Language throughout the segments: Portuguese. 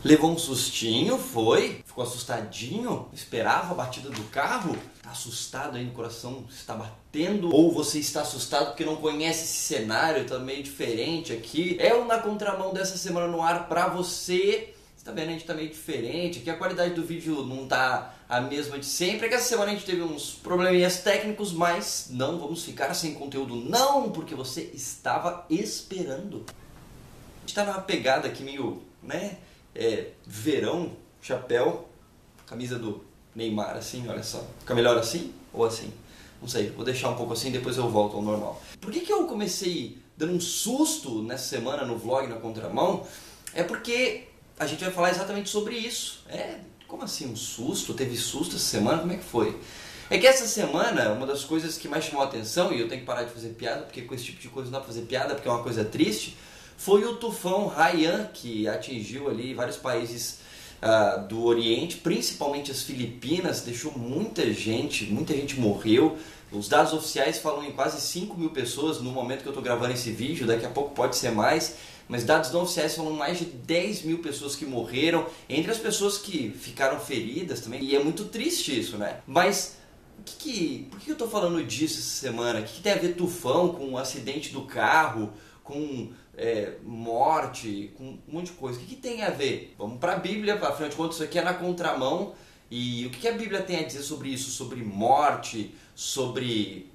Levou um sustinho, foi? Ficou assustadinho? Esperava a batida do carro? Tá assustado aí no coração? Está batendo? Ou você está assustado porque não conhece esse cenário? Tá meio diferente aqui. É o Na Contramão dessa semana no ar pra você. Você tá vendo? A gente tá meio diferente. Aqui a qualidade do vídeo não tá a mesma de sempre. É que essa semana a gente teve uns probleminhas técnicos, mas não vamos ficar sem conteúdo não, porque você estava esperando. A gente tá numa pegada aqui meio, né? Verão, chapéu, camisa do Neymar assim, olha só. Fica melhor assim ou assim? Não sei, vou deixar um pouco assim, depois eu volto ao normal. Por que eu comecei dando um susto nessa semana no vlog Na Contramão? É porque a gente vai falar exatamente sobre isso. Como assim um susto? Teve susto essa semana? Como é que foi? É que essa semana, uma das coisas que mais chamou a atenção, e eu tenho que parar de fazer piada, porque com esse tipo de coisa não dá pra fazer piada, porque é uma coisa triste, foi o tufão Haiyan, que atingiu ali vários países do Oriente, principalmente as Filipinas, deixou muita gente morreu. Os dados oficiais falam em quase 5 mil pessoas no momento que eu estou gravando esse vídeo, daqui a pouco pode ser mais, mas dados não oficiais falam mais de 10 mil pessoas que morreram, entre as pessoas que ficaram feridas também, e é muito triste isso, né? Mas por que eu estou falando disso essa semana? O que tem a ver tufão com o acidente do carro, com morte, com um monte de coisa? O que tem a ver? Vamos para a Bíblia, afinal de contas isso aqui é Na Contramão. E o que a Bíblia tem a dizer sobre isso? Sobre morte, sobre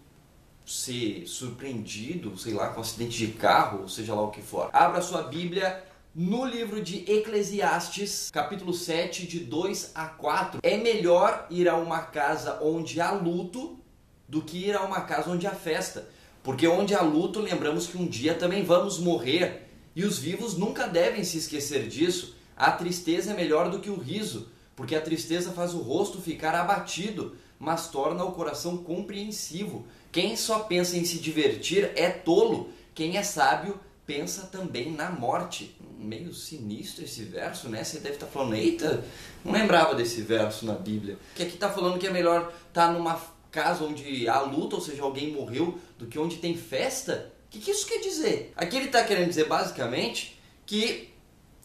ser surpreendido, sei lá, com um acidente de carro, ou seja lá o que for. Abra sua Bíblia no livro de Eclesiastes, capítulo 7, de 2 a 4. É melhor ir a uma casa onde há luto do que ir a uma casa onde há festa. Porque onde há luto, lembramos que um dia também vamos morrer. E os vivos nunca devem se esquecer disso. A tristeza é melhor do que o riso, porque a tristeza faz o rosto ficar abatido, mas torna o coração compreensivo. Quem só pensa em se divertir é tolo. Quem é sábio pensa também na morte. Meio sinistro esse verso, né? Você deve estar falando, eita, não lembrava desse verso na Bíblia. Que aqui está falando que é melhor estar numa casa onde há luta, ou seja, alguém morreu, do que onde tem festa. O que isso quer dizer? Aqui ele está querendo dizer basicamente que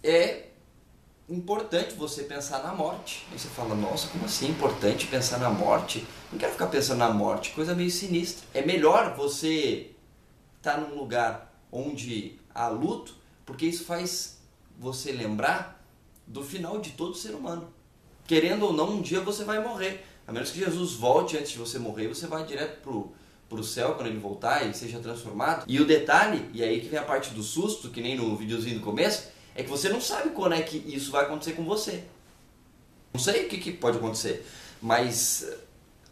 é importante você pensar na morte. Aí você fala, nossa, como assim é importante pensar na morte? Não quero ficar pensando na morte, coisa meio sinistra. É melhor você estar num lugar onde há luto, porque isso faz você lembrar do final de todo ser humano. Querendo ou não, um dia você vai morrer. A menos que Jesus volte antes de você morrer, você vai direto pro céu quando ele voltar e seja transformado. E o detalhe, e aí que vem a parte do susto, que nem no videozinho do começo, é que você não sabe quando é que isso vai acontecer com você. Não sei o que pode acontecer, mas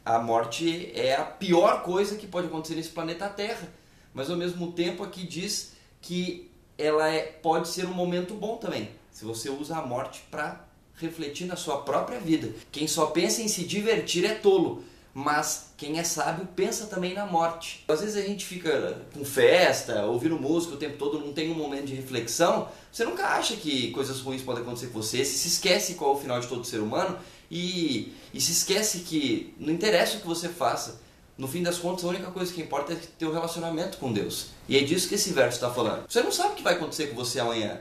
a morte é a pior coisa que pode acontecer nesse planeta Terra. Mas ao mesmo tempo aqui diz que ela pode ser um momento bom também, se você usa a morte para refletir na sua própria vida. Quem só pensa em se divertir é tolo, mas quem é sábio pensa também na morte. Às vezes a gente fica com festa, ouvindo música o tempo todo, não tem um momento de reflexão, você nunca acha que coisas ruins podem acontecer com você, se esquece qual é o final de todo ser humano e se esquece que não interessa o que você faça. No fim das contas, a única coisa que importa é ter um relacionamento com Deus. E é disso que esse verso está falando. Você não sabe o que vai acontecer com você amanhã.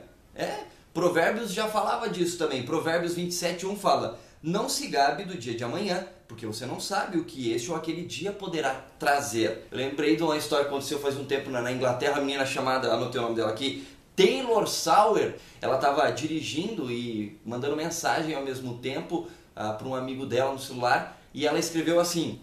Provérbios já falava disso também. Provérbios 27:1 fala: não se gabe do dia de amanhã, porque você não sabe o que este ou aquele dia poderá trazer. Eu lembrei de uma história que aconteceu faz um tempo na Inglaterra, a menina chamada, anotei o nome dela aqui, Taylor Sawyer. Ela estava dirigindo e mandando mensagem ao mesmo tempo para um amigo dela no celular, e ela escreveu assim: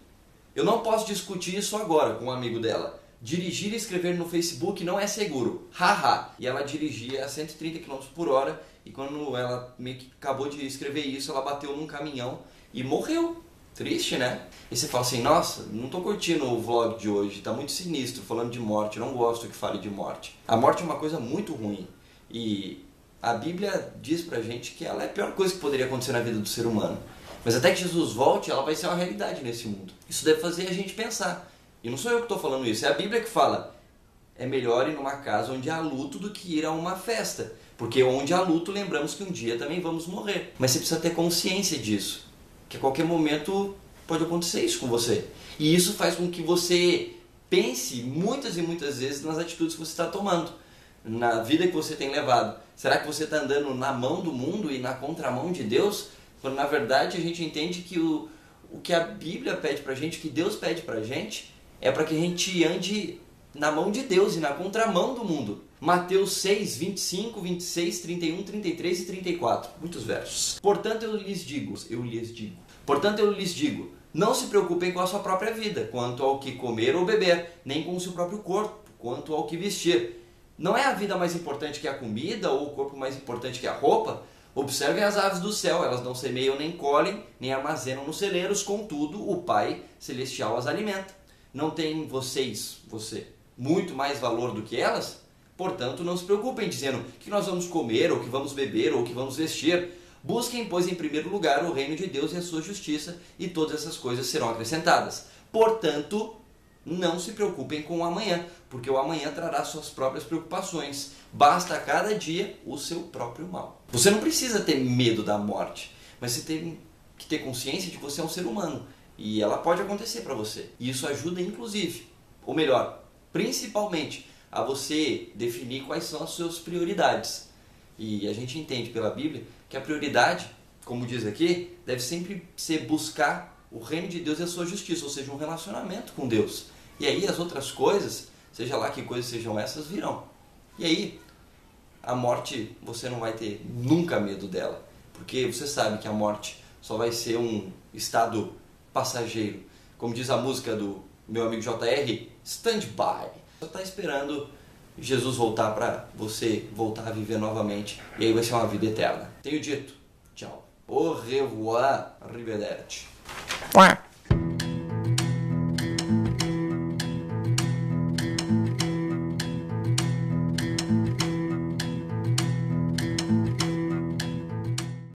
eu não posso discutir isso agora com um amigo dela. Dirigir e escrever no Facebook não é seguro. Haha. E ela dirigia a 130 km por hora e quando ela meio que acabou de escrever isso, ela bateu num caminhão e morreu. Triste, né? E você fala assim, nossa, não tô curtindo o vlog de hoje, tá muito sinistro falando de morte, eu não gosto que fale de morte. A morte é uma coisa muito ruim e a Bíblia diz pra gente que ela é a pior coisa que poderia acontecer na vida do ser humano. Mas até que Jesus volte, ela vai ser uma realidade nesse mundo. Isso deve fazer a gente pensar. E não sou eu que estou falando isso, é a Bíblia que fala. É melhor ir numa casa onde há luto do que ir a uma festa. Porque onde há luto, lembramos que um dia também vamos morrer. Mas você precisa ter consciência disso. Que a qualquer momento pode acontecer isso com você. E isso faz com que você pense muitas e muitas vezes nas atitudes que você está tomando. Na vida que você tem levado. Será que você está andando na mão do mundo e na contramão de Deus? Quando na verdade a gente entende que o que a Bíblia pede pra gente, o que Deus pede pra gente, é para que a gente ande na mão de Deus e na contramão do mundo. Mateus 6, 25, 26, 31, 33 e 34. Muitos versos. Portanto eu lhes digo, não se preocupem com a sua própria vida, quanto ao que comer ou beber, nem com o seu próprio corpo, quanto ao que vestir. Não é a vida mais importante que a comida, ou o corpo mais importante que a roupa? Observem as aves do céu, elas não semeiam nem colhem, nem armazenam nos celeiros, contudo o Pai Celestial as alimenta. Não tem você, muito mais valor do que elas? Portanto, não se preocupem dizendo que nós vamos comer, ou que vamos beber, ou que vamos vestir. Busquem, pois, em primeiro lugar o reino de Deus e a sua justiça, e todas essas coisas serão acrescentadas. Portanto, não se preocupem com o amanhã, porque o amanhã trará suas próprias preocupações. Basta a cada dia o seu próprio mal. Você não precisa ter medo da morte, mas você tem que ter consciência de que você é um ser humano e ela pode acontecer para você. E isso ajuda inclusive, ou melhor, principalmente, a você definir quais são as suas prioridades. E a gente entende pela Bíblia que a prioridade, como diz aqui, deve sempre ser buscar o reino de Deus e a sua justiça, ou seja, um relacionamento com Deus. E aí as outras coisas, seja lá que coisas sejam essas, virão. E aí, a morte, você não vai ter nunca medo dela, porque você sabe que a morte só vai ser um estado passageiro. Como diz a música do meu amigo JR, stand-by. Só está esperando Jesus voltar para você voltar a viver novamente, e aí vai ser uma vida eterna. Tenho dito, tchau. Au revoir, arrivederci.